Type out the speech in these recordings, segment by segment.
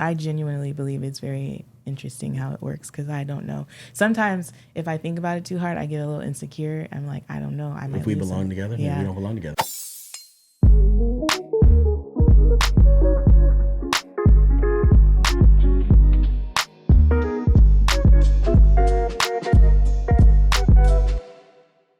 I genuinely believe it's very interesting how it works because I don't know. Sometimes if I think about it too hard, I get a little insecure. I'm like, I don't know. I might if we lose belong him. together, maybe we don't belong together.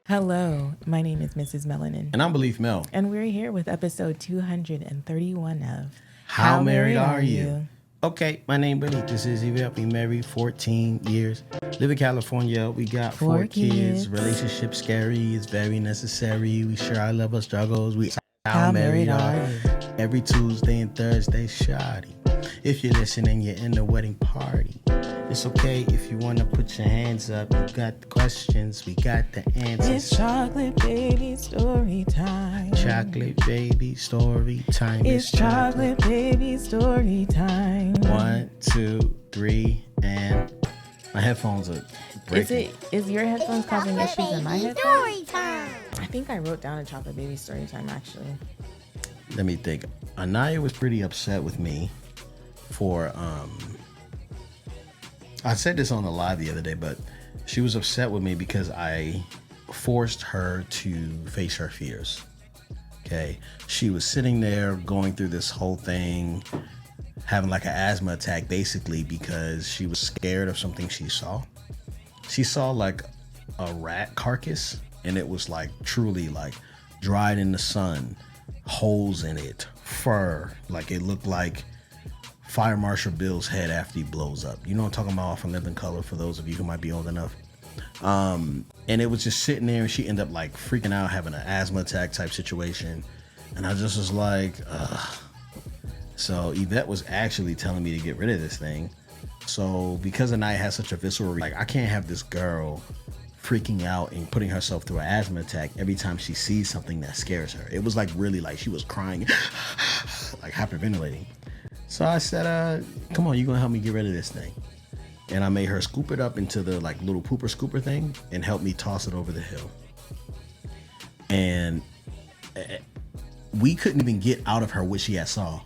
Hello, my name is Mrs. Melanin. And I'm BELEAF Mel. And we're here with episode 231 of How Married Are You? Okay, my name BELEAF. This is Yvette. We married 14 years. Live in California. We got four kids. Relationship scary. It's very necessary. We share our love, our struggles. We how married are you? Every Tuesday and Thursday, shoddy. If you're listening, you're in the wedding party. It's okay if you want to put your hands up. You got the questions, we got the answers. It's chocolate baby story time. Chocolate baby story time. It's chocolate baby story time. 1, 2, 3, and my headphones are breaking. Is your headphones causing issues in my headphones? Story time. I think I wrote down a chocolate baby story time actually. Let me think. Anaya was pretty upset with me for I said this on the live the other day, but she was upset with me because I forced her to face her fears. Okay. She was sitting there going through this whole thing, having like an asthma attack basically because she was scared of something she saw. She saw like a rat carcass and it was like truly like dried in the sun, holes in it, fur, like it looked like Fire Marshal Bill's head after he blows up. You know what I'm talking about from Living Color for those of you who might be old enough. And it was just sitting there and she ended up like freaking out, having an asthma attack type situation. And I just was like, ugh. So Yvette was actually telling me to get rid of this thing. So because Anaya has such a visceral, like I can't have this girl freaking out and putting herself through an asthma attack every time she sees something that scares her. It was like really like she was crying, like hyperventilating. So I said, come on, you gonna help me get rid of this thing? And I made her scoop it up into the like little pooper scooper thing and help me toss it over the hill. And we couldn't even get out of her what she had saw.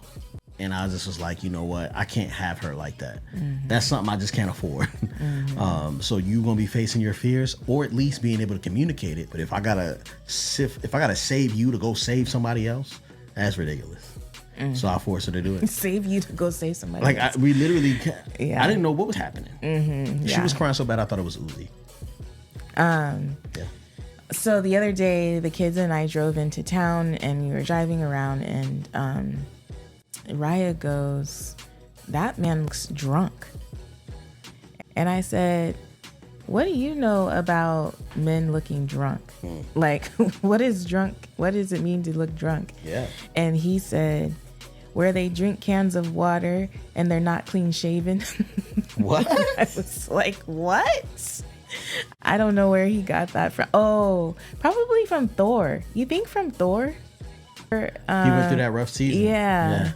And I just was like, you know what? I can't have her like that. Mm-hmm. That's something I just can't afford. Mm-hmm. So you gonna be facing your fears or at least being able to communicate it. But if I gotta save you to go save somebody else, that's ridiculous. Mm-hmm. So I forced her to do it. Save you to go save somebody else. We literally, I didn't know what was happening. Mm-hmm. She was crying so bad I thought it was Uzi. Yeah. So the other day, the kids and I drove into town and we were driving around and Raya goes, that man looks drunk. And I said, what do you know about men looking drunk? Like, what is drunk? What does it mean to look drunk? Yeah. And he said, where they drink cans of water and they're not clean shaven. What? I was like, what? I don't know where he got that from. Oh, probably from Thor. You think from Thor? He went through that rough season. Yeah.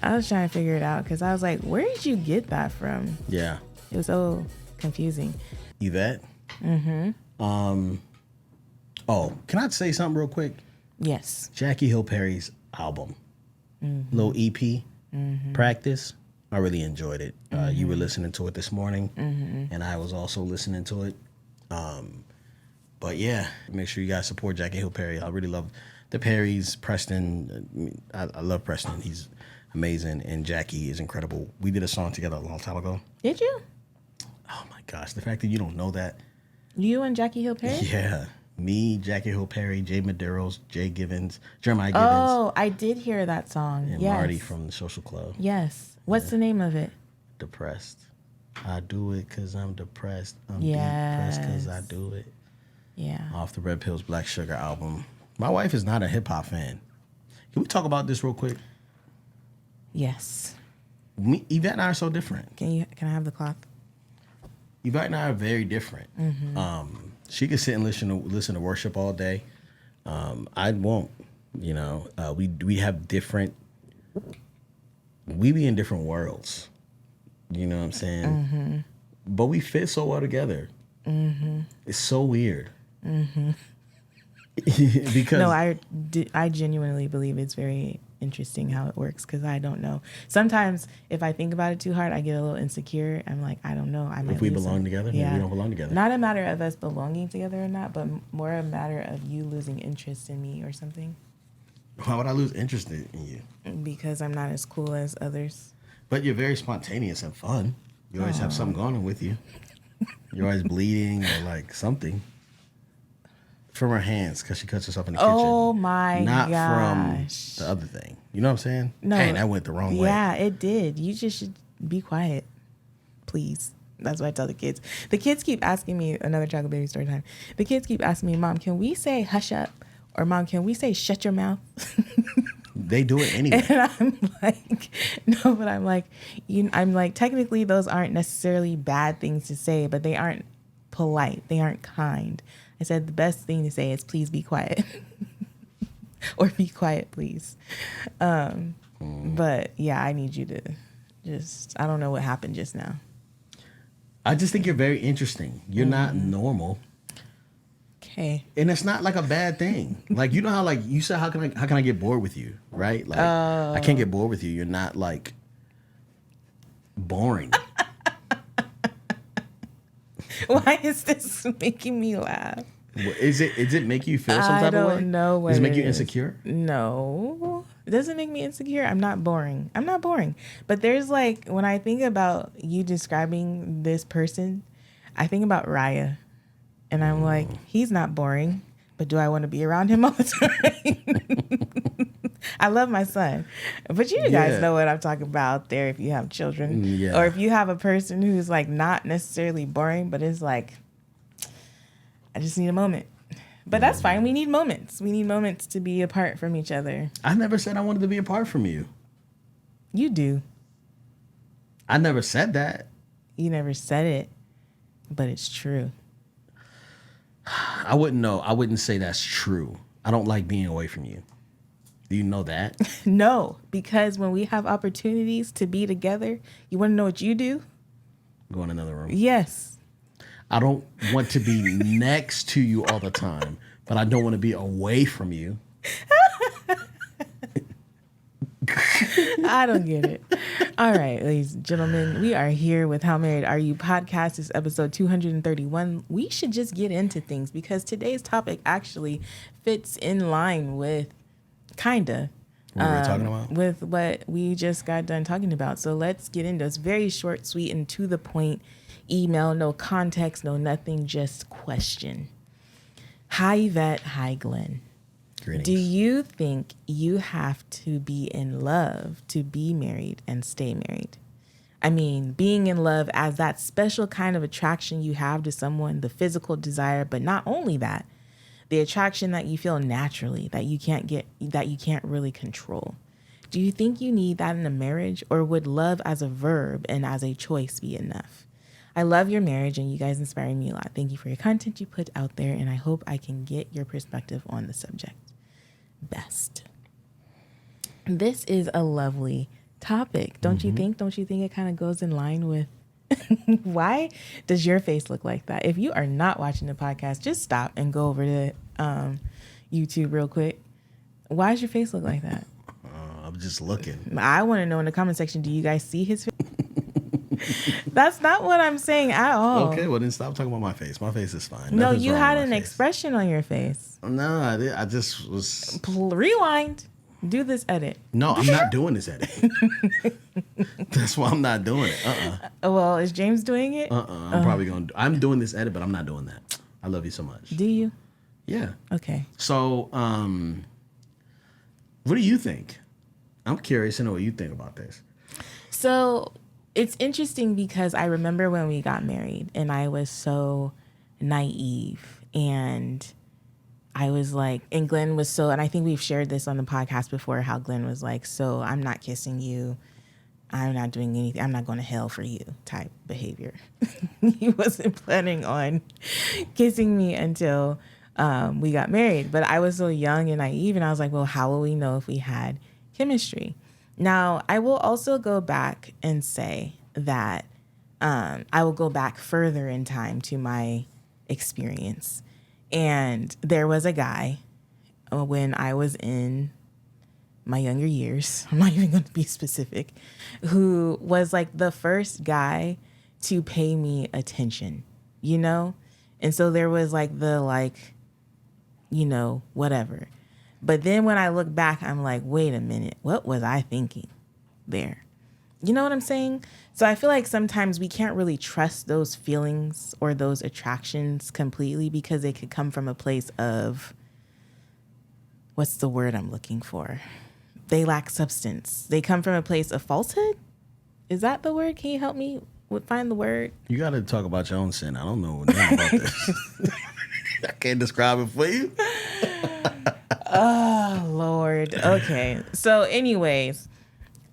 I was trying to figure it out because I was like, where did you get that from? Yeah. It was so confusing. Yvette? Mm-hmm. Oh, can I say something real quick? Yes. Jackie Hill Perry's album, little EP, Practice. I really enjoyed it. You were listening to it this morning, and I was also listening to it. But yeah, make sure you guys support Jackie Hill Perry. I really love the Perrys. Preston, I love Preston. He's amazing, and Jackie is incredible. We did a song together a long time ago. Did you? Oh my gosh, the fact that you don't know that. You and Jackie Hill Perry? Yeah. Me, Jackie Hill Perry, Jay Medeiros, Jay Givens, Jeremiah Givens. Oh, I did hear that song. And yes. Marty from the Social Club. Yes. What's the name of it? Depressed. I do it because I'm depressed. I'm Yes. depressed because I do it. Yeah. Off the Red Pills Black Sugar album. My wife is not a hip hop fan. Can we talk about this real quick? Yes. Yvette and I are so different. Can I have the cloth? Yvette and I are very different. She can sit and listen to worship all day. I won't. You know, we have different. We be in different worlds. You know what I'm saying? But we fit so well together. It's so weird. Because no, I genuinely believe it's very interesting how it works because I don't know. Sometimes if I think about it too hard, I get a little insecure. I'm like, I don't know. I might if we belong together, maybe we don't belong together. Not a matter of us belonging together or not, but more a matter of you losing interest in me or something. Why would I lose interest in you? Because I'm not as cool as others. But you're very spontaneous and fun. You always have something going on with you. You're always bleeding or like something. From her hands because she cuts herself in the kitchen. Oh my gosh. Not gosh. from the other thing. You know what I'm saying? No. Hey, that went the wrong way. Yeah, it did. You just should be quiet. Please. That's what I tell the kids. The kids keep asking me, another chocolate baby story time. The kids keep asking me, Mom, can we say hush up? Or Mom, can we say shut your mouth? They do it anyway. And I'm like, no, but I'm like, technically those aren't necessarily bad things to say, but they aren't polite. They aren't kind. I said the best thing to say is please be quiet. Or be quiet, please. But yeah, I need you to I don't know what happened just now. I just think you're very interesting. You're not normal. Okay. And it's not like a bad thing. Like, you know how like you said, how can I get bored with you? Right? Like I can't get bored with you. You're not like boring. Why is this making me laugh? Is it make you feel some type of way? I don't know what Does it make you insecure? No. It doesn't make me insecure. I'm not boring. But there's like, when I think about you describing this person, I think about Raya. And I'm like, he's not boring, but do I want to be around him all the time? I love my son. But you guys know what I'm talking about out there if you have children. Yeah. Or if you have a person who's like not necessarily boring, but is like, I just need a moment. But that's fine. We need moments. We need moments to be apart from each other. I never said I wanted to be apart from you. You do. I never said that. You never said it, but it's true. I wouldn't know. I wouldn't say that's true. I don't like being away from you. Do you know that? No, because when we have opportunities to be together, you want to know what you do? Go in another room. Yes. I don't want to be next to you all the time, but I don't want to be away from you. I don't get it. All right, ladies and gentlemen, we are here with How Married Are You podcast. This is episode 231. We should just get into things because today's topic actually fits in line with kinda What we're talking about? with what we just got done talking about. So let's get into it. It's very short, sweet, and to the point. Email, no context, no nothing, just question. Hi, Yvette. Hi, Glenn. Greetings. Do you think you have to be in love to be married and stay married? I mean, being in love as that special kind of attraction you have to someone, the physical desire, but not only that, the attraction that you feel naturally, that you can't really control. Do you think you need that in a marriage, or would love as a verb and as a choice be enough? I love your marriage and you guys inspire me a lot. Thank you for your content you put out there, and I hope I can get your perspective on the subject. Best. This is a lovely topic. Don't you think? Don't you think it kind of goes in line with why does your face look like that? If you are not watching the podcast, just stop and go over to YouTube real quick. Why does your face look like that? I'm just looking. I want to know in the comment section, do you guys see his face? That's not what I'm saying at all. Okay, well then stop talking about my face. My face is fine. No, Nothing's you wrong had with an my face. expression on your face. No, I just was. Rewind. Do this edit. No, I'm not doing this edit. That's why I'm not doing it. Well, is James doing it? I'm probably going to. I'm doing this edit, but I'm not doing that. I love you so much. Do you? Yeah. Okay. So, what do you think? I'm curious to know what you think about this. So it's interesting because I remember when we got married and I was so naive and I was like, and Glenn was so, and I think we've shared this on the podcast before, how Glenn was like, so I'm not kissing you. I'm not doing anything. I'm not going to hell for you type behavior. He wasn't planning on kissing me until we got married. But I was so young and naive, and I was like, well, how will we know if we had chemistry? Now, I will also go back and say that I will go back further in time to my experience. And there was a guy when I was in my younger years, I'm not even going to be specific, who was like the first guy to pay me attention, you know? And so there was like the like, you know, whatever. But then when I look back, I'm like, wait a minute, what was I thinking there? You know what I'm saying? So I feel like sometimes we can't really trust those feelings or those attractions completely because they could come from a place of, what's the word I'm looking for? They lack substance. They come from a place of falsehood. Is that the word? Can you help me find the word? You got to talk about your own sin. I don't know nothing about this. I can't describe it for you. Oh, Lord. Okay. So anyways,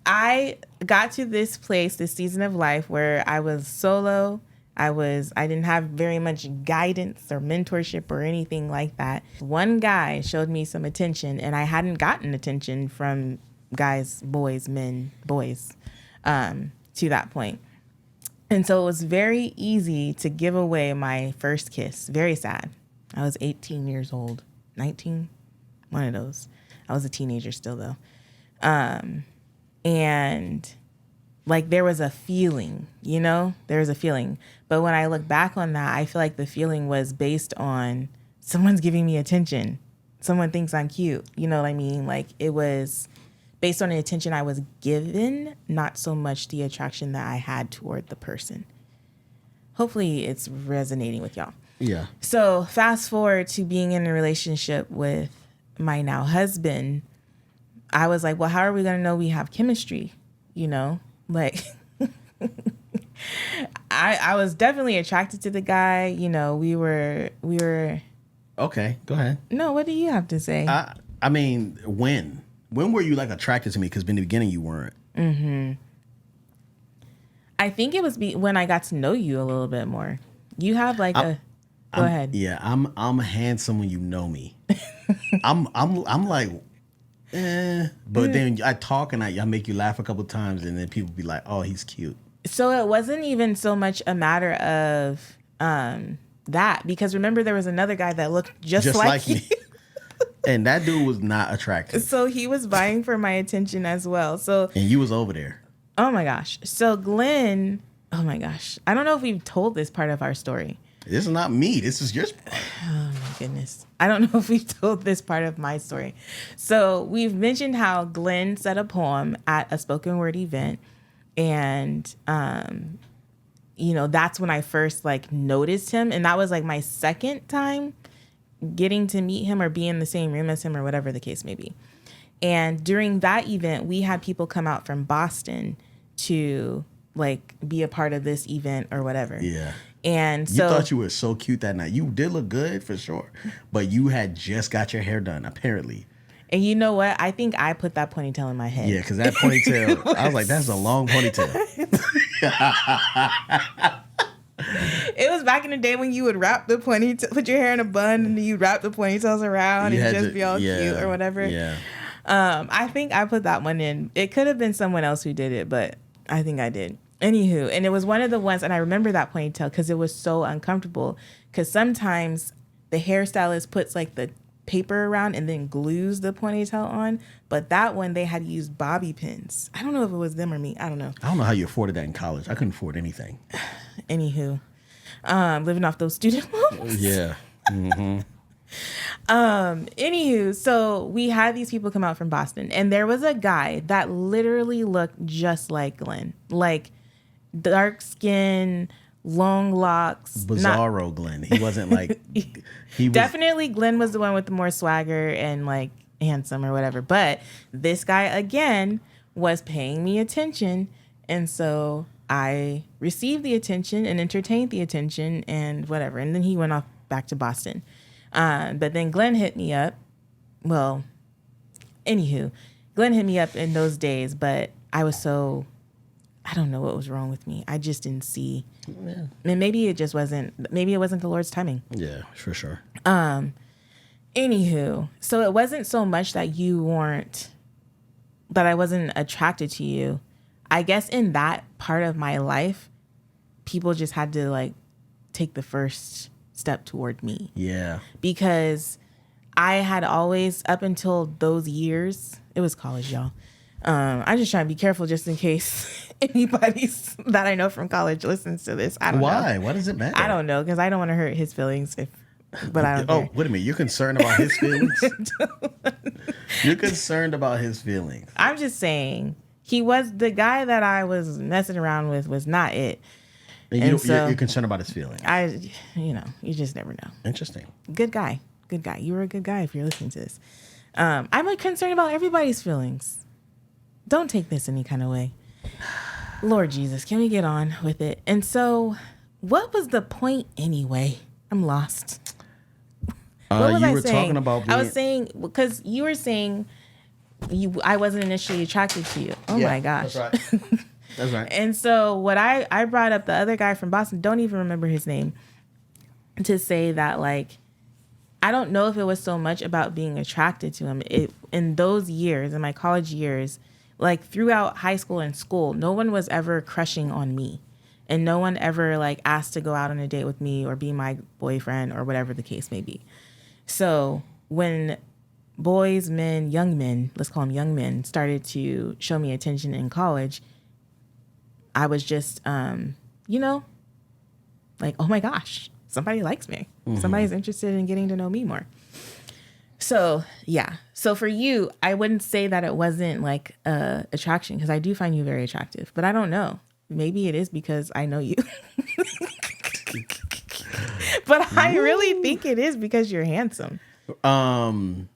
I got to this place, this season of life where I was solo. I didn't have very much guidance or mentorship or anything like that. One guy showed me some attention, and I hadn't gotten attention from guys, boys, men, boys, to that point. And so it was very easy to give away my first kiss. Very sad. I was 18 years old, 19, one of those. I was a teenager still though. And like there was a feeling, you know, there was a feeling. But when I look back on that, I feel like the feeling was based on someone's giving me attention. Someone thinks I'm cute. You know what I mean? Like it was based on the attention I was given, not so much the attraction that I had toward the person. Hopefully it's resonating with y'all. Yeah. So fast forward to being in a relationship with my now husband. I was like, well, how are we going to know we have chemistry? You know, like I was definitely attracted to the guy. You know, we were. Okay, go ahead. No, what do you have to say? I mean, when were you like attracted to me? Because in the beginning you weren't. Mm-hmm. I think it was when I got to know you a little bit more. You have like Go ahead. Yeah, I'm handsome when you know me. I'm like, but then I talk and I make you laugh a couple times, and then people be like, "Oh, he's cute." So it wasn't even so much a matter of that, because remember there was another guy that looked just like me. And that dude was not attractive. So he was vying for my attention as well. And you was over there. Oh my gosh. So Glenn, oh my gosh. I don't know if we've told this part of our story. This is not me. This is your part. Oh my goodness. I don't know if we've told this part of my story. So we've mentioned how Glenn said a poem at a spoken word event. And, you know, that's when I first like noticed him. And that was like my second time getting to meet him or be in the same room as him or whatever the case may be. And during that event, we had people come out from Boston to like be a part of this event or whatever. Yeah. And so you thought you were so cute that night. You did look good for sure, but you had just got your hair done apparently. And you know what? I think I put that ponytail in my head. Yeah, because that ponytail, I was like, that's a long ponytail. It was back in the day when you would wrap the ponytail, put your hair in a bun, and you'd wrap the ponytails around and just be all cute or whatever. Yeah. I think I put that one in. It could have been someone else who did it, but I think I did. Anywho, and it was one of the ones, and I remember that ponytail because it was so uncomfortable. Because sometimes the hairstylist puts like the paper around and then glues the ponytail on, but that one they had used bobby pins. I don't know if it was them or me. I don't know. I don't know how you afforded that in college. I couldn't afford anything. Anywho, living off those student loans. Yeah. Mm-hmm. Anywho, so we had these people come out from Boston, and there was a guy that literally looked just like Glenn, like dark skin, long locks. Bizarro Glenn. He wasn't like he was, definitely Glenn was the one with the more swagger and like handsome or whatever. But this guy again was paying me attention, and so I received the attention and entertained the attention and whatever. And then he went off back to Boston. But then Glenn hit me up. Well, anywho, Glenn hit me up in those days, but I was so, I don't know what was wrong with me. I just didn't see. Yeah. And maybe it wasn't the Lord's timing. Yeah, for sure. Anywho, so it wasn't so much that that I wasn't attracted to you. I guess in that part of my life, people just had to like take the first step toward me. Yeah. Because I had always, up until those years, it was college, y'all. I'm just trying to be careful just in case anybody's that I know from college listens to this. I don't know. Why? Why does it matter? I don't know, because I don't want to hurt his feelings. But I don't care. Wait a minute. You're concerned about his feelings? You're concerned about his feelings. I'm just saying, he was the guy that I was messing around with was not it. And you're concerned about his feelings. You just never know. Interesting. Good guy. You were a good guy if you're listening to this. I'm concerned about everybody's feelings. Don't take this any kind of way. Lord Jesus, can we get on with it? And so, what was the point anyway? I'm lost. What was I saying? Talking about I was saying, because you were saying I wasn't initially attracted to you. Oh my gosh. That's right. That's right. And so what I brought up the other guy from Boston, don't even remember his name, to say that, like, I don't know if it was so much about being attracted to him. In those years, in my college years, like throughout high school and school, no one was ever crushing on me. And no one ever like asked to go out on a date with me or be my boyfriend or whatever the case may be. So when boys, men, young men, let's call them young men, started to show me attention in college, I was just, like, oh my gosh, somebody likes me. Mm-hmm. Somebody's interested in getting to know me more. So, yeah. So for you, I wouldn't say that it wasn't like attraction, because I do find you very attractive, but I don't know. Maybe it is because I know you. But I really think it is because you're handsome. Anywho,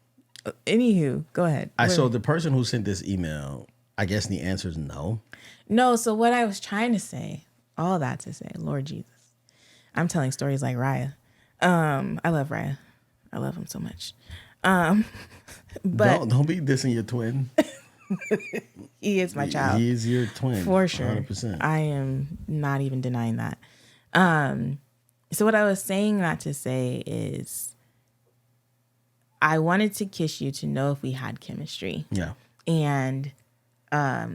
go ahead. So the person who sent this email, I guess the answer is no. No, so what I was trying to say, all that to say, Lord Jesus, I'm telling stories like Raya. I love Raya. I love him so much. But don't be dissing your twin. He is my child. He is your twin. For sure. 100%. I am not even denying that. So what I was saying that to say is I wanted to kiss you to know if we had chemistry. Yeah. And I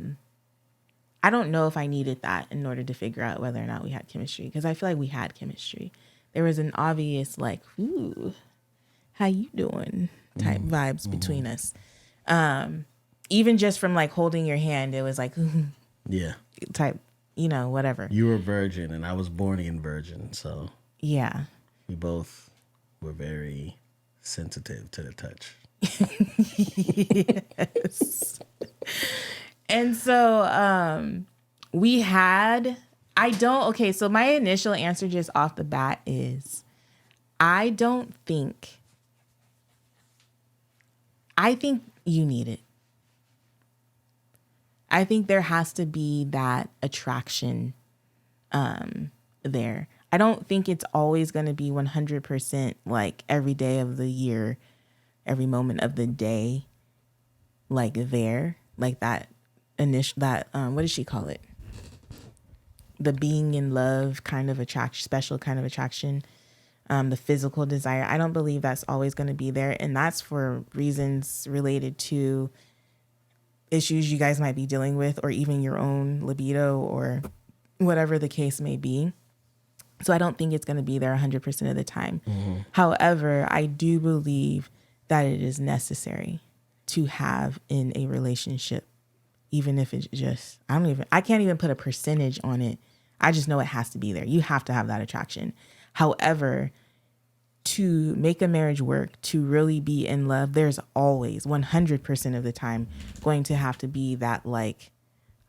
don't know if I needed that in order to figure out whether or not we had chemistry, because I feel like we had chemistry. There was an obvious like, ooh, how you doing type vibes between us. Even just from like holding your hand, it was like, yeah, type, whatever. You were a virgin and I was born again virgin. So yeah, we both were very sensitive to the touch. Yes. And so so my initial answer just off the bat is I think you need it. I think there has to be that attraction there. I don't think it's always going to be 100% like every day of the year, every moment of the day, like there, like that initial, what does she call it? The being in love kind of attraction, special kind of attraction, the physical desire. I don't believe that's always going to be there. And that's for reasons related to issues you guys might be dealing with, or even your own libido or whatever the case may be. So I don't think it's going to be there 100% of the time. Mm-hmm. However, I do believe that it is necessary to have in a relationship, even if it's just, I can't even put a percentage on it. I just know it has to be there. You have to have that attraction. However, to make a marriage work, to really be in love, there's always 100% of the time going to have to be that, like,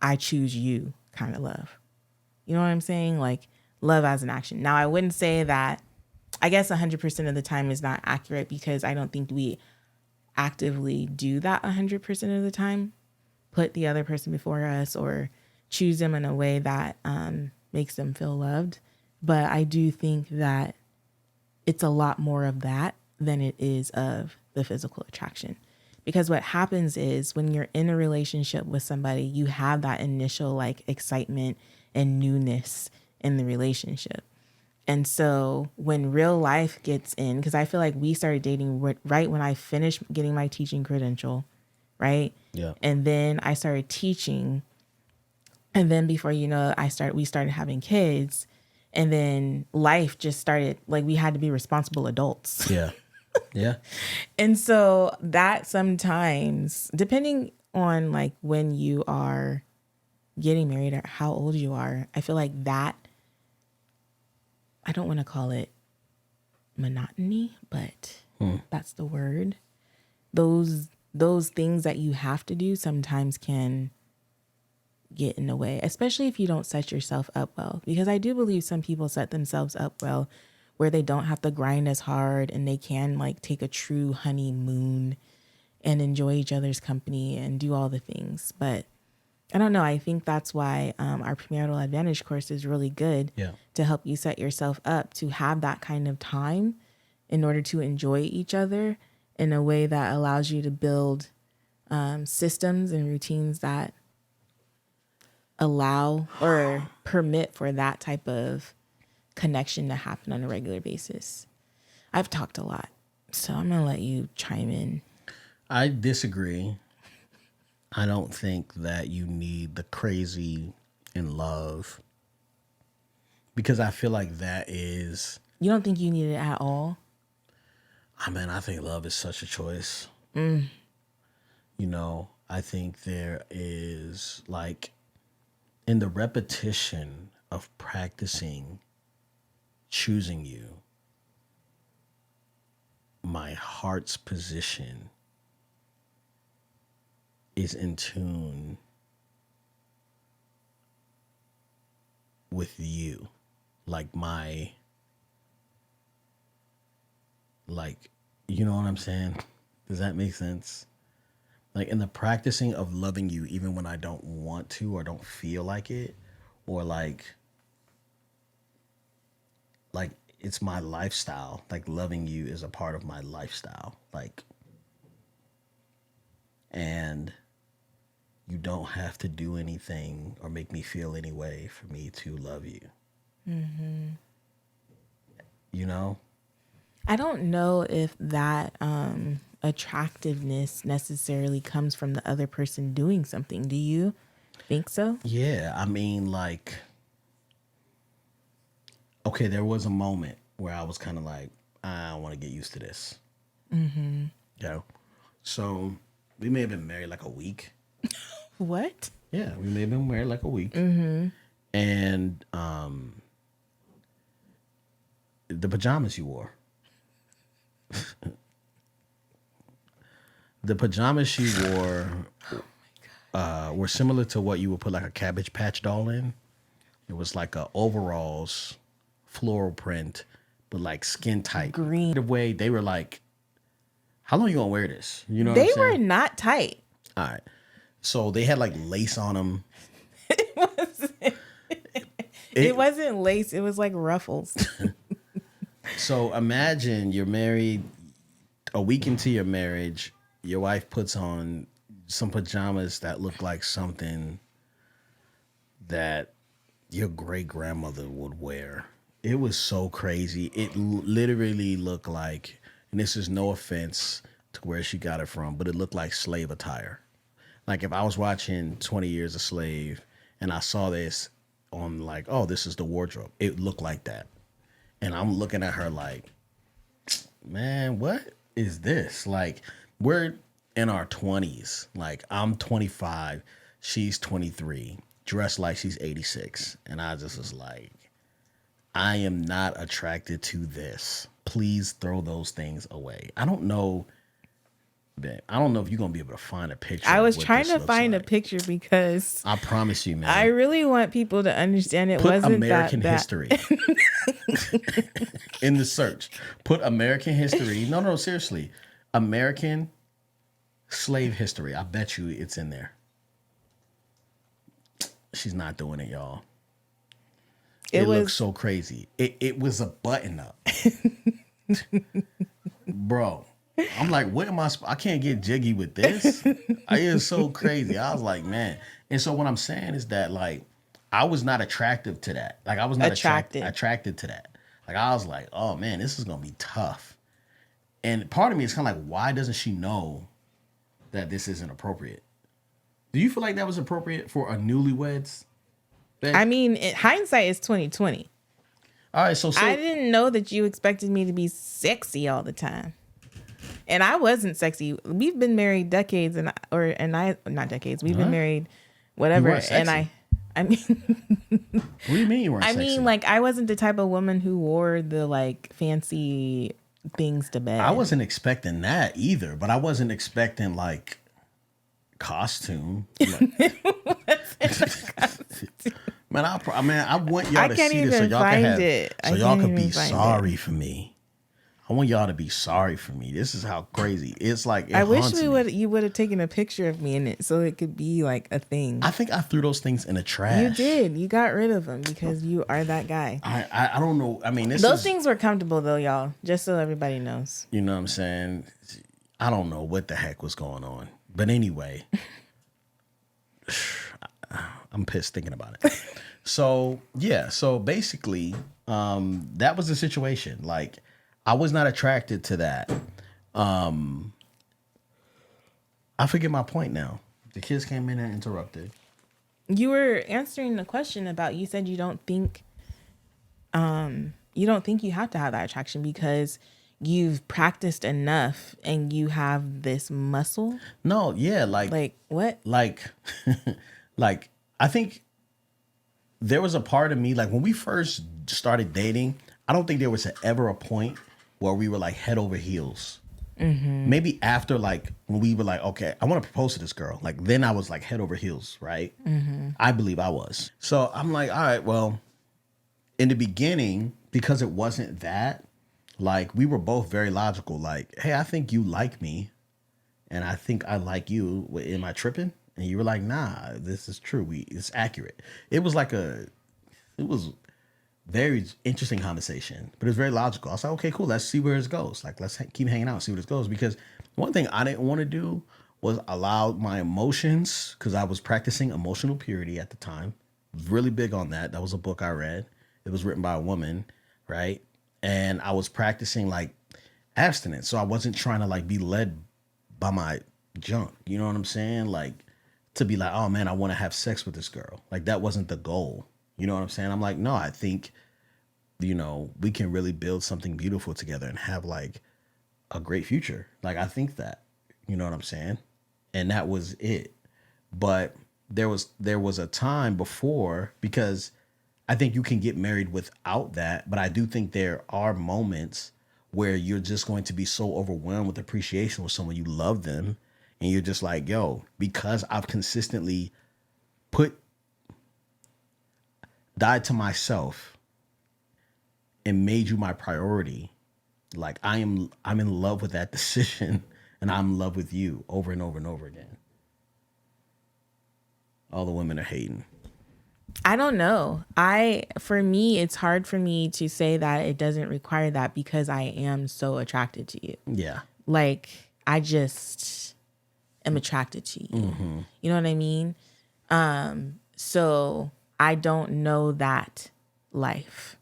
I choose you kind of love. You know what I'm saying? Like, love as an action. Now, I wouldn't say that, I guess 100% of the time is not accurate, because I don't think we actively do that 100% of the time, put the other person before us or choose them in a way that makes them feel loved. But I do think that it's a lot more of that than it is of the physical attraction. Because what happens is when you're in a relationship with somebody, you have that initial like excitement and newness in the relationship. And so when real life gets in, because I feel like we started dating right when I finished getting my teaching credential, right? Yeah. And then I started teaching. And then before you know, we started having kids. And then life just started, like, we had to be responsible adults. Yeah. Yeah. And so that sometimes, depending on like when you are getting married or how old you are, I feel like that, I don't want to call it monotony, but that's the word. Those things that you have to do sometimes can get in the way, especially if you don't set yourself up well. Because I do believe some people set themselves up well where they don't have to grind as hard and they can like take a true honeymoon and enjoy each other's company and do all the things. But I don't know. I think that's why our premarital advantage course is really good to help you set yourself up to have that kind of time in order to enjoy each other in a way that allows you to build systems and routines that allow or permit for that type of connection to happen on a regular basis. I've talked a lot, so I'm going to let you chime in. I disagree. I don't think that you need the crazy in love because I feel like that is... You don't think you need it at all? I mean, I think love is such a choice. You know, I think there is like in the repetition of practicing choosing you, my heart's position is in tune with you. Like you know what I'm saying? Does that make sense? Like in the practicing of loving you, even when I don't want to or don't feel like it, or like it's my lifestyle. Like loving you is a part of my lifestyle. Like, and you don't have to do anything or make me feel any way for me to love you. Mm-hmm. You know? I don't know if that attractiveness necessarily comes from the other person doing something. Do you think so? Yeah, I mean, like, okay, there was a moment where I was kind of like, I want to get used to this. Mm-hmm. You know? So we may have been married like a week. What? Yeah, we may have been married like a week. Mm-hmm. And the pajamas you wore. The pajamas she wore were similar to what you would put like a Cabbage Patch doll in. It was like a overalls, floral print, but like skin tight. Green. The way they were like, how long you gonna wear this? You know what They I'm saying? were not tight. All right. So they had like lace on them. It wasn't lace. It was like ruffles. So imagine you're married a week into your marriage. Your wife puts on some pajamas that look like something that your great grandmother would wear. It was so crazy. It literally looked like, and this is no offense to where she got it from, but it looked like slave attire. Like if I was watching 20 Years a Slave and I saw this on like, oh, this is the wardrobe. It looked like that. And I'm looking at her like, man, what is this? Like, we're in our 20s. Like, I'm 25. She's 23. Dressed like she's 86. And I just was like, I am not attracted to this. Please throw those things away. I don't know if you're going to be able to find a picture. I was trying to find a picture because I promise you, man. I really want people to understand it Put wasn't American that history in the search. Put American history. No, seriously. American slave history. I bet you it's in there. She's not doing it, y'all. It looks so crazy. It was a button up. Bro. I'm like, what am I can't get jiggy with this. It is so crazy. I was like, man. And so what I'm saying is that like I was not attractive to that. Like I was not attracted to that. Like I was like, oh man, this is gonna be tough. And part of me is kind of like, why doesn't she know that this isn't appropriate? Do you feel like that was appropriate for a newlyweds? I mean, hindsight is 20/20. All right, so I didn't know that you expected me to be sexy all the time. And I wasn't sexy. We've been married decades, not decades. We've been married, whatever. You weren't sexy. I mean, What do you mean you weren't I sexy? mean, like, I wasn't the type of woman who wore the like fancy things to bed. I wasn't expecting that either, but I wasn't expecting like costume. Like, man, I want y'all to see this so y'all can have it. So y'all can be sorry for me. I want y'all to be sorry for me. This is how crazy it's like. I wish you would have taken a picture of me in it so it could be like a thing. I think I threw those things in the trash. You did. You got rid of them because you are that guy. I don't know. I mean, those things were comfortable though, y'all. Just so everybody knows. You know what I'm saying? I don't know what the heck was going on, but anyway, I'm pissed thinking about it. So yeah. So basically, that was the situation. Like, I was not attracted to that. I forget my point now. The kids came in and interrupted. You were answering the question about, you said you don't think you have to have that attraction because you've practiced enough and you have this muscle. No, yeah, like what? Like I think there was a part of me, like when we first started dating, I don't think there was ever a point where we were like head over heels. Mm-hmm. Maybe after, like, when we were like, okay, I want to propose to this girl. Like, then I was like head over heels, right? Mm-hmm. I believe I was. So I'm like, all right, well, in the beginning, because it wasn't that, like, we were both very logical. Like, hey, I think you like me, and I think I like you. Am I tripping? And you were like, nah, this is true. It's accurate. It was very interesting conversation, but it was very logical. I was like, okay, cool. Let's see where it goes. Like, let's keep hanging out and see where it goes. Because one thing I didn't want to do was allow my emotions, because I was practicing emotional purity at the time. Really big on that. That was a book I read. It was written by a woman, right? And I was practicing like abstinence. So I wasn't trying to like be led by my junk. You know what I'm saying? Like, to be like, oh man, I want to have sex with this girl. Like, that wasn't the goal. You know what I'm saying? I'm like, no, I think, we can really build something beautiful together and have like a great future. Like, I think that, you know what I'm saying? And that was it. But there was a time before, because I think you can get married without that. But I do think there are moments where you're just going to be so overwhelmed with appreciation with someone, you love them, and you're just like, yo, because I've consistently died to myself and made you my priority. Like, I'm in love with that decision, and I'm in love with you over and over and over again. All the women are hating. I don't know. For me, it's hard for me to say that it doesn't require that because I am so attracted to you. Yeah. Like, I just am attracted to you. Mm-hmm. You know what I mean? So I don't know that life.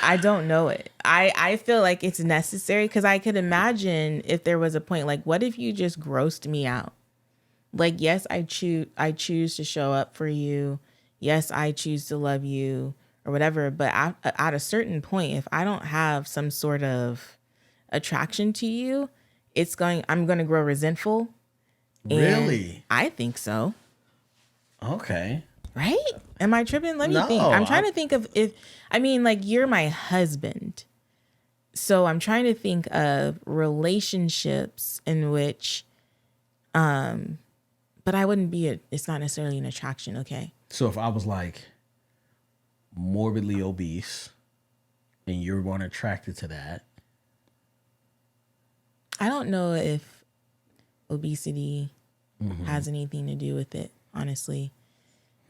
I don't know it. I feel like it's necessary because I could imagine if there was a point, like, what if you just grossed me out? Like, yes, I choose to show up for you. Yes, I choose to love you or whatever. But at a certain point, if I don't have some sort of attraction to you, I'm going to grow resentful. Really? I think so. Okay. Right? Am I tripping? Let me think. I'm trying to think of like, you're my husband. So I'm trying to think of relationships in which, but I wouldn't it's not necessarily an attraction. Okay. So if I was like morbidly obese and you're one attracted to that. I don't know if obesity has anything to do with it, honestly.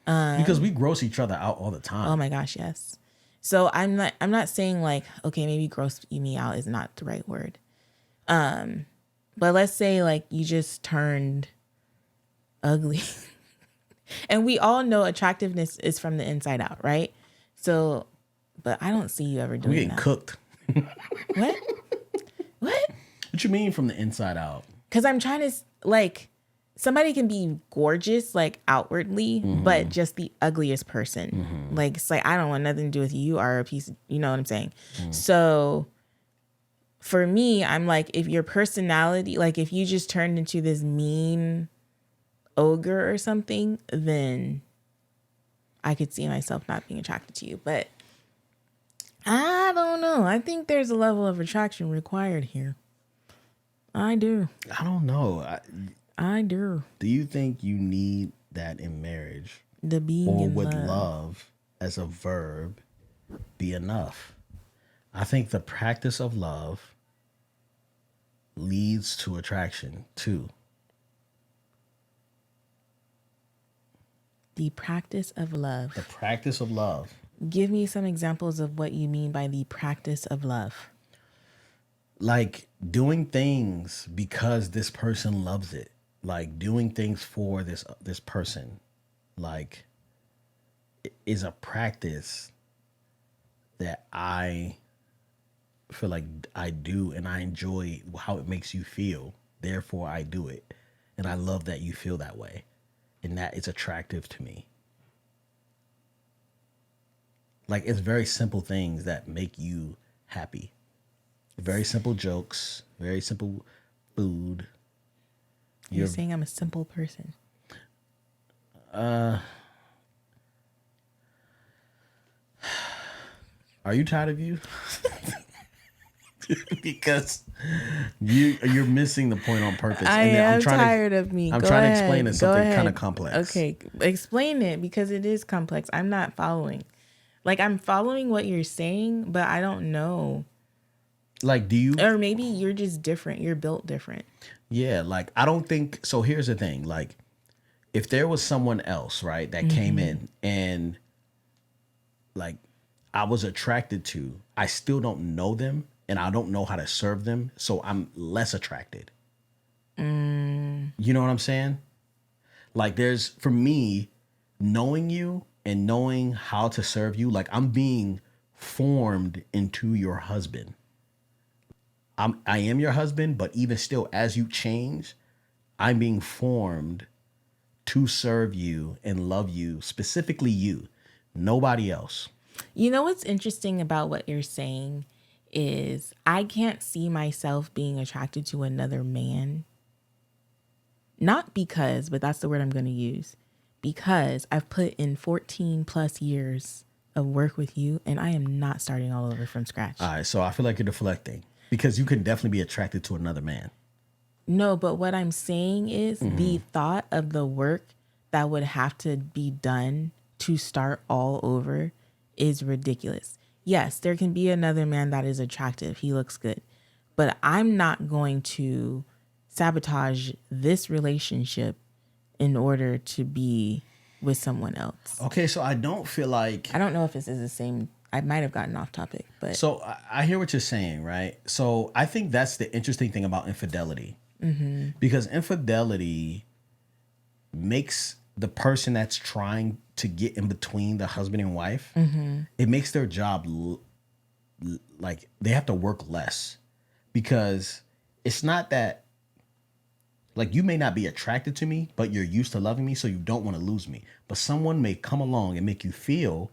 Because we gross each other out all the time. Oh my gosh, yes. So I'm not saying like, okay, maybe gross me out is not the right word. But let's say like you just turned ugly. And we all know attractiveness is from the inside out, right? So, but I don't see you ever doing that. We getting cooked. What? What? What you mean from the inside out? Because I'm trying to, like, somebody can be gorgeous, like, outwardly, but just the ugliest person. Like, it's like, I don't want nothing to do with you. You are a piece of, you know what I'm saying? So for me, I'm like, if your personality, like if you just turned into this mean ogre or something, then I could see myself not being attracted to you. But I don't know. I think there's a level of attraction required here. I do. I don't know. I do. Do you think you need that in marriage? The being Or in would love. love as a verb be enough? I think the practice of love leads to attraction too. The practice of love. The practice of love. Give me some examples of what you mean by the practice of love. Like doing things because this person loves it. Like doing things for this person. Like it is a practice that I feel like I do and I enjoy how it makes you feel. Therefore, I do it. And I love that you feel that way. And that is attractive to me. Like it's very simple things that make you happy. Very simple jokes, very simple food. You're saying I'm a simple person. Are you tired of you? Because you're missing the point on purpose. I am tired of me. I'm Go trying ahead. to explain it Go something ahead. kind of complex. Okay, explain it because it is complex. I'm not following. Like I'm following what you're saying, but I don't know. Like, do you? Or maybe you're just different. You're built different. Yeah, like I don't think so. Here's the thing: like, if there was someone else, right, that came in and like I was attracted to, I still don't know them and I don't know how to serve them, so I'm less attracted. You know what I'm saying? Like, there's for me, knowing you and knowing how to serve you, like I'm being formed into your husband. I am your husband, but even still, as you change, I'm being formed to serve you and love you, specifically you, nobody else. You know what's interesting about what you're saying is I can't see myself being attracted to another man. Not because, but that's the word I'm going to use. Because I've put in 14 plus years of work with you and I am not starting all over from scratch. All right, so I feel like you're deflecting because you can definitely be attracted to another man. No, but what I'm saying is the thought of the work that would have to be done to start all over is ridiculous. Yes, there can be another man that is attractive. He looks good. But I'm not going to sabotage this relationship in order to be with someone else. Okay, so I don't feel like... I don't know if this is the same. I might have gotten off topic, but... So I hear what you're saying, right? So I think that's the interesting thing about infidelity. Because infidelity makes the person that's trying to get in between the husband and wife, it makes their job like they have to work less. Because it's not that, like, you may not be attracted to me, but you're used to loving me, so you don't want to lose me. But someone may come along and make you feel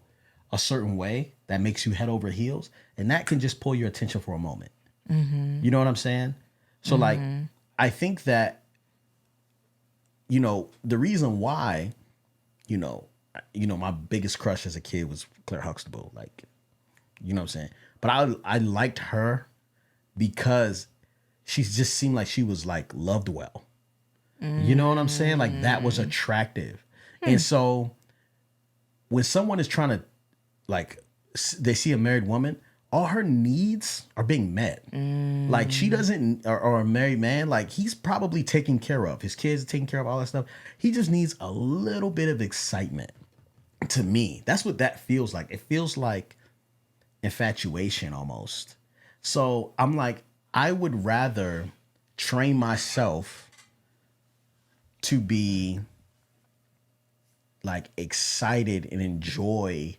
a certain way that makes you head over heels, and that can just pull your attention for a moment. You know what I'm saying? So like, I think that, you know, the reason why, you know, my biggest crush as a kid was Claire Huxtable. Like, you know what I'm saying? But I liked her because she just seemed like she was like loved well. You know what I'm saying? Like that was attractive. And so when someone is trying to, like, they see a married woman, all her needs are being met. Like she doesn't, or a married man, like he's probably taken care of. His kids are taken care of, all that stuff. He just needs a little bit of excitement. To me, that's what that feels like. It feels like infatuation almost. So I'm like, I would rather train myself to be like excited and enjoy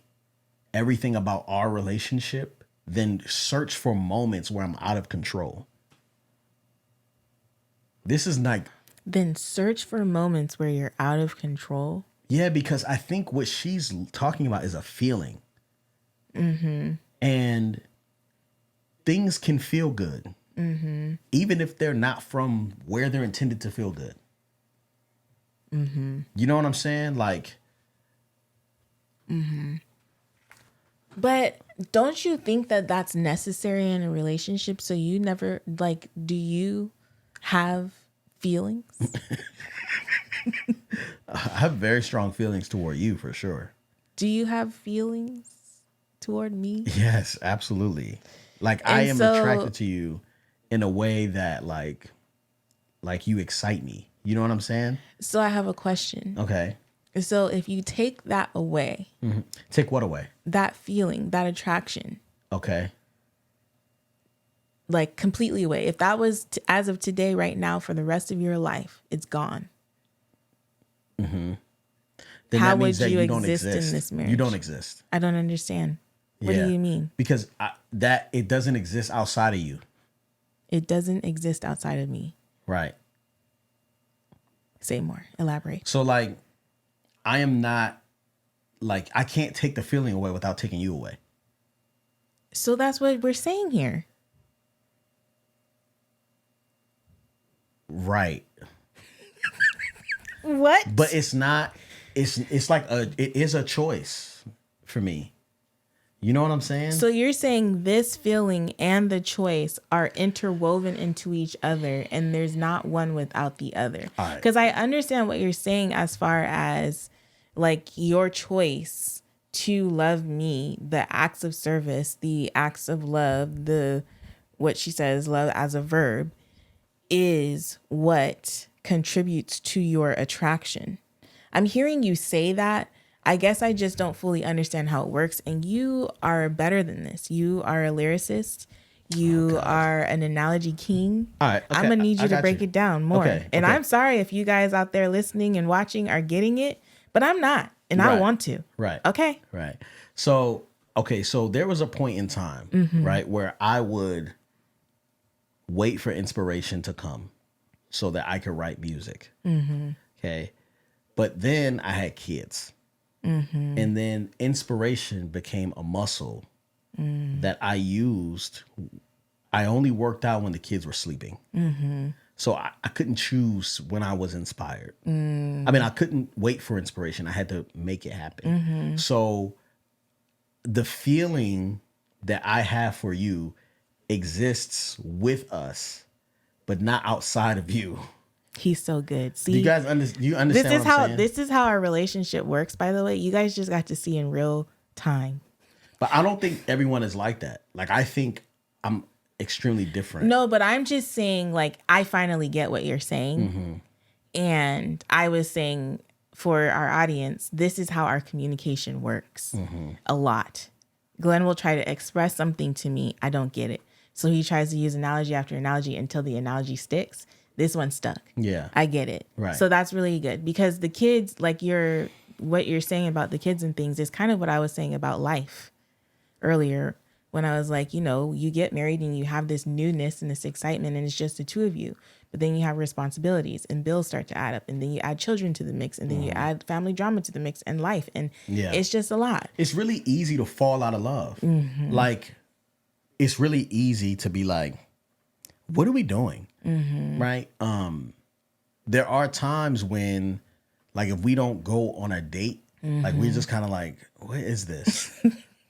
everything about our relationship than search for moments where I'm out of control. This is like... Then search for moments where you're out of control. Yeah, because I think what she's talking about is a feeling. And things can feel good. even if they're not from where they're intended to feel good. You know what I'm saying? Like, But don't you think that that's necessary in a relationship? So you never, like, do you have feelings? I have very strong feelings toward you for sure. Do you have feelings toward me? Yes, absolutely. Like, I am so- attracted to you in a way that like you excite me. You know what I'm saying? So I have a question. Okay. So if you take that away, Take what away? that feeling, that attraction, Okay. like completely away. If that was as of today, right now, for the rest of your life, it's gone. Then How that means would that you don't exist in this marriage? You don't exist. I don't understand. What Yeah. do you mean? Because that it doesn't exist outside of you. It doesn't exist outside of me. Right. Say more. Elaborate. So like, I am not like, I can't take the feeling away without taking you away. So that's what we're saying here. Right. What? But it's not, it's like it is a choice for me. You know what I'm saying? So you're saying this feeling and the choice are interwoven into each other, and there's not one without the other. All right. Because I understand what you're saying as far as like your choice to love me, the acts of service, the acts of love, what she says, love as a verb, is what contributes to your attraction. I'm hearing you say that. I guess I just don't fully understand how it works. And you are better than this. You are a lyricist. You are an analogy king. All right, okay, I'm going to need I you to got break you. it down more. Okay, And okay. I'm sorry if you guys out there listening and watching are getting it, but I'm not. And I Right. want to. Right. Okay. Right. So, okay. So there was a point in time, right, where I would wait for inspiration to come so that I could write music. Okay. But then I had kids. And then inspiration became a muscle that I used. I only worked out when the kids were sleeping. So I couldn't choose when I was inspired. I mean, I couldn't wait for inspiration. I had to make it happen. So the feeling that I have for you exists with us, but not outside of you. He's so good. See, Do you guys you understand this is what I'm how saying? this is how our relationship works, by the way. You guys just got to see in real time. But I don't think everyone is like that. Like, I think I'm extremely different. No, but I'm just saying, like, I finally get what you're saying. And I was saying for our audience, this is how our communication works a lot. Glenn will try to express something to me. I don't get it. So he tries to use analogy after analogy until the analogy sticks. This one stuck. Yeah. I get it. Right. So that's really good because the kids, like what you're saying about the kids and things is kind of what I was saying about life earlier when I was like, you get married and you have this newness and this excitement and it's just the two of you. But then you have responsibilities and bills start to add up and then you add children to the mix and then you add family drama to the mix and life. And it's just a lot. It's really easy to fall out of love. Like, it's really easy to be like, what are we doing? Right? There are times when, like, if we don't go on a date, like, we're just kind of like, what is this?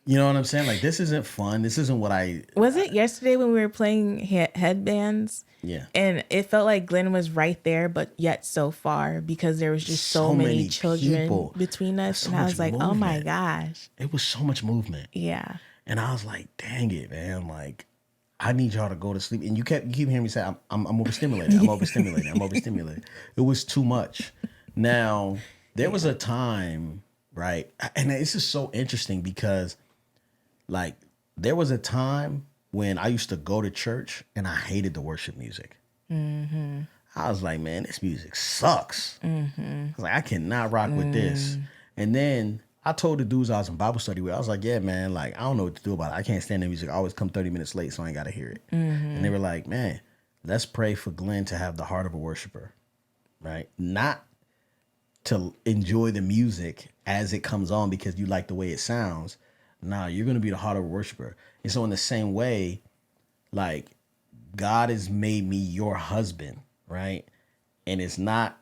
You know what I'm saying? Like, this isn't fun. This isn't what Was it yesterday when we were playing headbands? Yeah. And it felt like Glenn was right there, but yet so far because there was just so many children people. between us. So And I much was like, oh my movement. gosh. It was so much movement. Yeah. And I was like, dang it, man. Like, I need y'all to go to sleep. And you keep hearing me say, I'm overstimulated. I'm overstimulated. I'm overstimulated. It was too much. Now, there was a time, right? And this is so interesting because, like, there was a time when I used to go to church and I hated the worship music. I was like, man, this music sucks. I was like, I cannot rock with this. And then I told the dudes I was in Bible study with, I was like, yeah, man, like, I don't know what to do about it. I can't stand the music. I always come 30 minutes late, so I ain't got to hear it. And they were like, man, let's pray for Glenn to have the heart of a worshiper, right? Not to enjoy the music as it comes on because you like the way it sounds. Nah, you're going to be the heart of a worshiper. And so in the same way, like, God has made me your husband, right? And it's not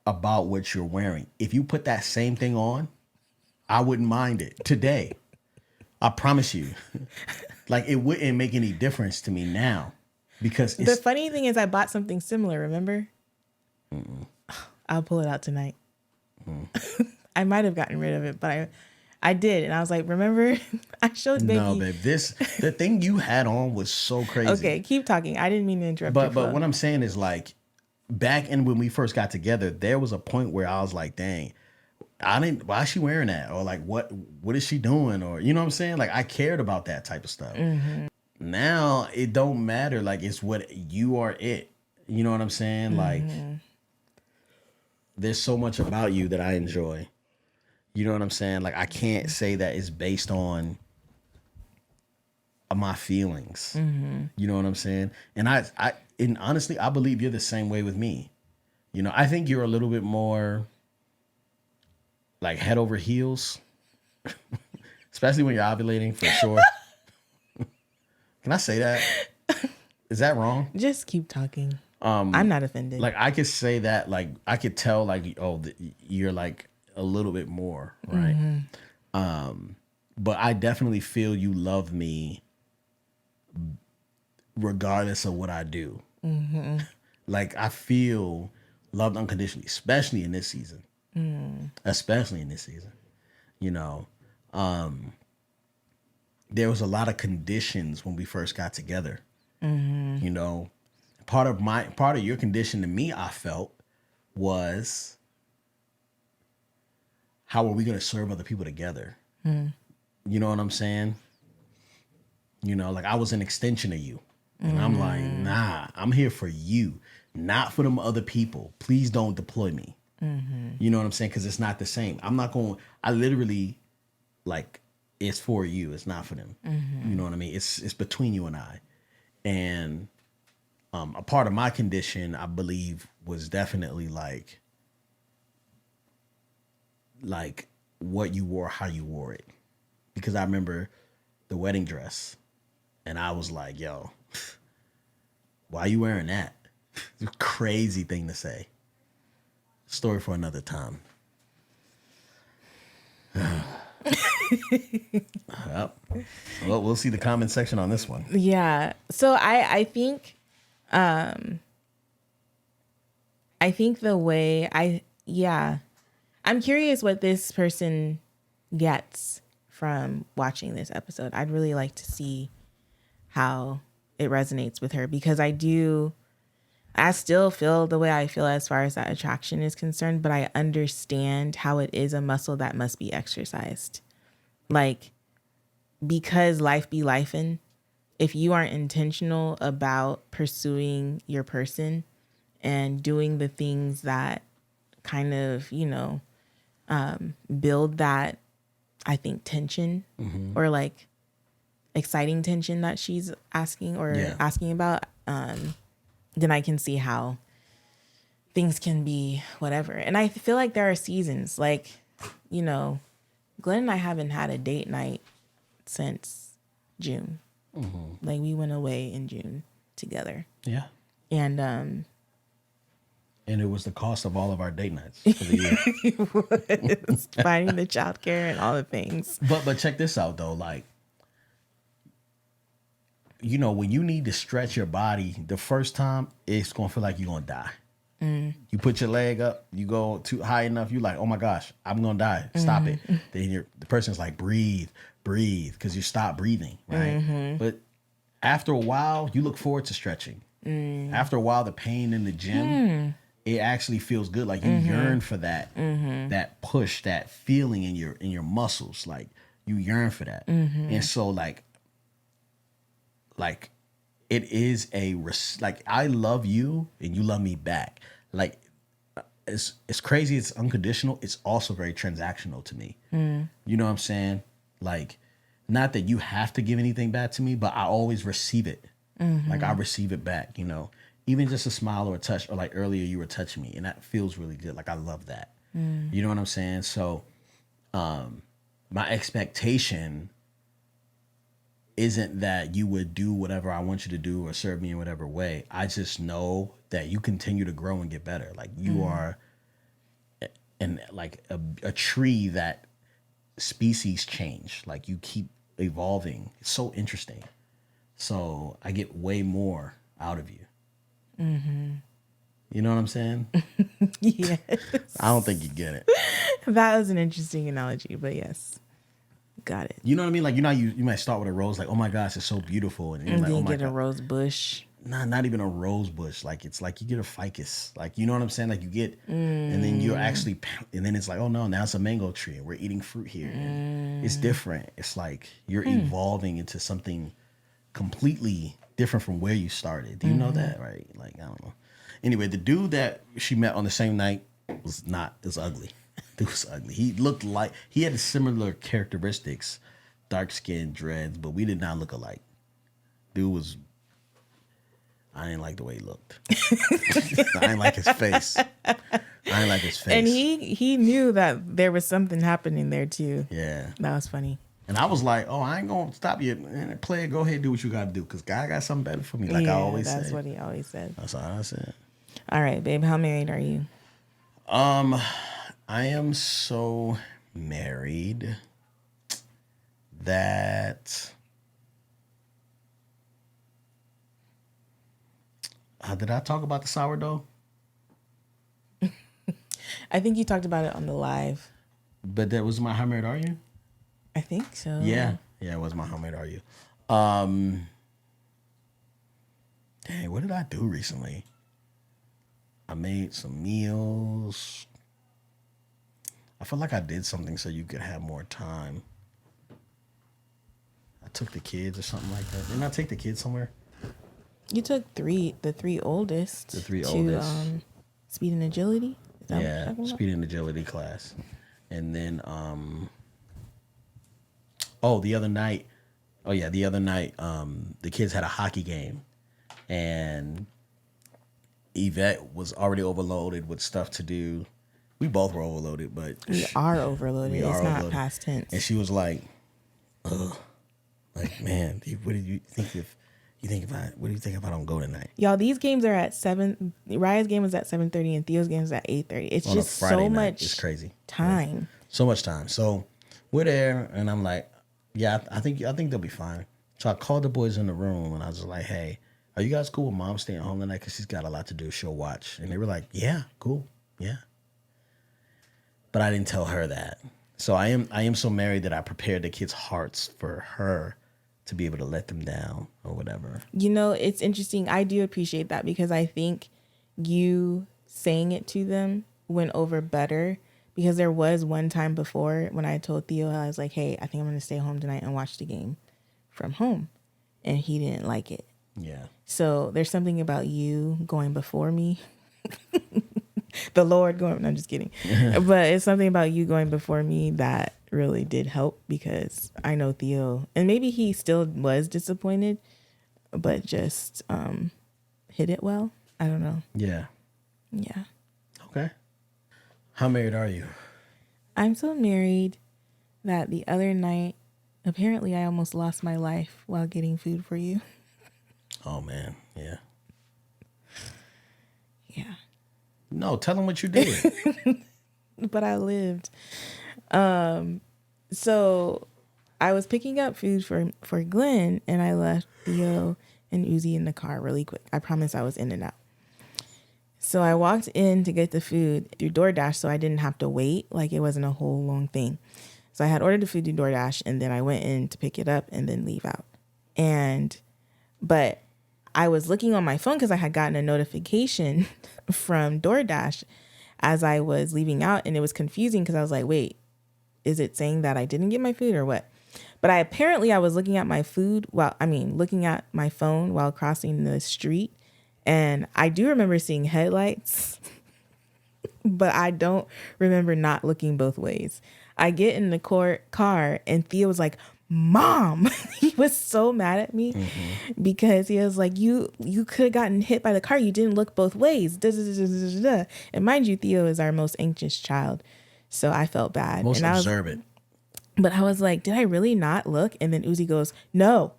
about what you're wearing. If you put that same thing on, I wouldn't mind it today. I promise you. Like, it wouldn't make any difference to me now because The funny thing is I bought something similar, remember? I'll pull it out tonight. I might have gotten rid of it, but I did. And I was like, remember? I showed Becky. No, babe. The thing you had on was so crazy. Okay, keep talking. I didn't mean to interrupt your flow. But what I'm saying is, like, back in when we first got together, there was a point where I was like, dang, why is she wearing that? Or like, what is she doing? Or, you know what I'm saying? Like, I cared about that type of stuff. Now it don't matter. Like, it's what you are it. You know what I'm saying? Like, there's so much about you that I enjoy. You know what I'm saying? Like, I can't say that it's based on my feelings. You know what I'm saying? And and honestly, I believe you're the same way with me. You know, I think you're a little bit more like head over heels, especially when you're ovulating, for sure. Can I say that? Is that wrong? Just keep talking. I'm not offended. Like, I could say that, like, I could tell, like, oh, you're like a little bit more, right? But I definitely feel you love me regardless of what I do. Like, I feel loved unconditionally, especially in this season. Especially in this season. You know, there was a lot of conditions when we first got together. You know, part of your condition to me, I felt, was how are we going to serve other people together? You know what I'm saying? You know, like, I was an extension of you. And I'm like, nah, I'm here for you, not for them other people. Please don't deploy me. You know what I'm saying? Because it's not the same. I literally, like, it's for you. It's not for them. You know what I mean? It's between you and I. And a part of my condition, I believe, was definitely like what you wore, how you wore it. Because I remember the wedding dress, and I was like, yo, why are you wearing that? It's a crazy thing to say. Story for another time. Well, we'll see the comment section on this one. Yeah. So I think the way I'm curious what this person gets from watching this episode. I'd really like to see how it resonates with her, because I still feel the way I feel as far as that attraction is concerned, but I understand how it is a muscle that must be exercised. Like, because life be lifing, if you aren't intentional about pursuing your person and doing the things that kind of, you know, build that, I think, tension or like exciting tension that she's asking about, then I can see how things can be whatever. And I feel like there are seasons, like, you know, Glenn and I haven't had a date night since June. Like, we went away in June together. Yeah. And it was the cost of all of our date nights for the year. It was finding the childcare and all the things. But check this out, though. Like, you know, when you need to stretch your body, the first time, it's going to feel like you're going to die. You put your leg up, you go too high enough, you're like, oh my gosh, I'm going to die. Stop it. Then the person's like, breathe, because you stop breathing, right? But after a while, you look forward to stretching. After a while, the pain in the gym, it actually feels good. Like, you yearn for that, that push, that feeling in your muscles. Like, you yearn for that. And so, like it is like, I love you and you love me back. Like, it's crazy. It's unconditional. It's also very transactional to me. You know what I'm saying? Like, not that you have to give anything back to me, but I always receive it. Like, I receive it back, you know, even just a smile or a touch, or like earlier you were touching me, and that feels really good. Like, I love that. You know what I'm saying? So, my expectation isn't that you would do whatever I want you to do or serve me in whatever way. I just know that you continue to grow and get better. Like you are and like a tree that species change. Like you keep evolving. It's so interesting. So I get way more out of you. Mm-hmm. You know what I'm saying? Yes. I don't think you get it. That was an interesting analogy, but yes. Got it. You know what I mean? Like, you know, you might start with a rose, like, oh my gosh, it's so beautiful. And you're like, then oh my get God. a rose bush. Nah, not even a rose bush. Like, it's like you get a ficus. Like, you know what I'm saying? Like, you get, and then you're actually, and then it's like, oh no, now it's a mango tree and we're eating fruit here. And it's different. It's like you're evolving into something completely different from where you started. Do you know that? Right? Like, I don't know. Anyway, the dude that she met on the same night was ugly. Dude was ugly. He looked like, he had similar characteristics, dark skin, dreads, but we did not look alike. Dude was, I didn't like the way he looked. I didn't like his face. And he knew that there was something happening there too. Yeah. That was funny. And I was like, oh, I ain't going to stop you. Man, play it. Go ahead, do what you got to do. Because God got something better for me, like I always say. That's what he always said. That's all I said. All right, babe. How married are you? I am so married that did I talk about the sourdough? I think you talked about it on the live. But that was my how married are you? I think so. Yeah, it was my how married are you? Dang, what did I do recently? I made some meals. I feel like I did something so you could have more time. I took the kids or something like that. Didn't I take the kids somewhere? You took the three oldest. The three to, oldest. Speed and agility? Is that Yeah, what you're speed and agility class. And then, the other night, the kids had a hockey game. And Yvette was already overloaded with stuff to do. We both were overloaded, but we are overloaded. It's not past tense. And she was like, "Ugh, like man, what do you think if I don't go tonight?" Y'all, these games are at 7. Raya's game is at 7:30, and Theo's game is at 8:30. It's just so much. It's crazy. Time. Yeah. So much time. So we're there, and I'm like, "Yeah, I think they'll be fine." So I called the boys in the room, and I was like, "Hey, are you guys cool with mom staying home tonight? Because she's got a lot to do. She'll watch." And they were like, "Yeah, cool, yeah." But I didn't tell her that. So I am so married that I prepared the kids' hearts for her to be able to let them down or whatever. You know, it's interesting. I do appreciate that because I think you saying it to them went over better, because there was one time before when I told Theo, I was like, hey, I think I'm going to stay home tonight and watch the game from home. And he didn't like it. Yeah. So there's something about you going before me. The Lord going, no, I'm just kidding. But it's something about you going before me that really did help, because I know Theo, and maybe he still was disappointed, but just hit it well. I don't know. Yeah. Yeah. Okay. How married are you? I'm so married that the other night, apparently I almost lost my life while getting food for you. Oh, man. Yeah. Yeah. No, tell them what you did. But I lived. So I was picking up food for Glenn, and I left Theo and Uzi in the car really quick. I promise I was in and out. So I walked in to get the food through DoorDash, so I didn't have to wait. Like, it wasn't a whole long thing. So I had ordered the food through DoorDash, and then I went in to pick it up and then leave out. But I was looking on my phone because I had gotten a notification from DoorDash as I was leaving out, and it was confusing because I was like, wait, is it saying that I didn't get my food or what? But I was looking at my looking at my phone while crossing the street, and I do remember seeing headlights, but I don't remember not looking both ways. I get in the car, and Theo was like, Mom, he was so mad at me because he was like, you could have gotten hit by the car. You didn't look both ways. And mind you, Theo is our most anxious child. So I felt bad. Most observant. But I was like, did I really not look? And then Uzi goes, no,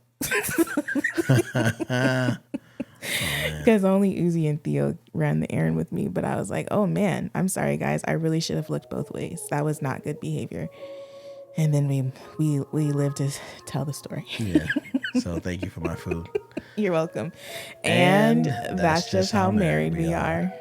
Because only Uzi and Theo ran the errand with me. But I was like, oh man, I'm sorry guys. I really should have looked both ways. That was not good behavior. And then we lived to tell the story. Yeah. So thank you for my food. You're welcome. And that's just how married we are.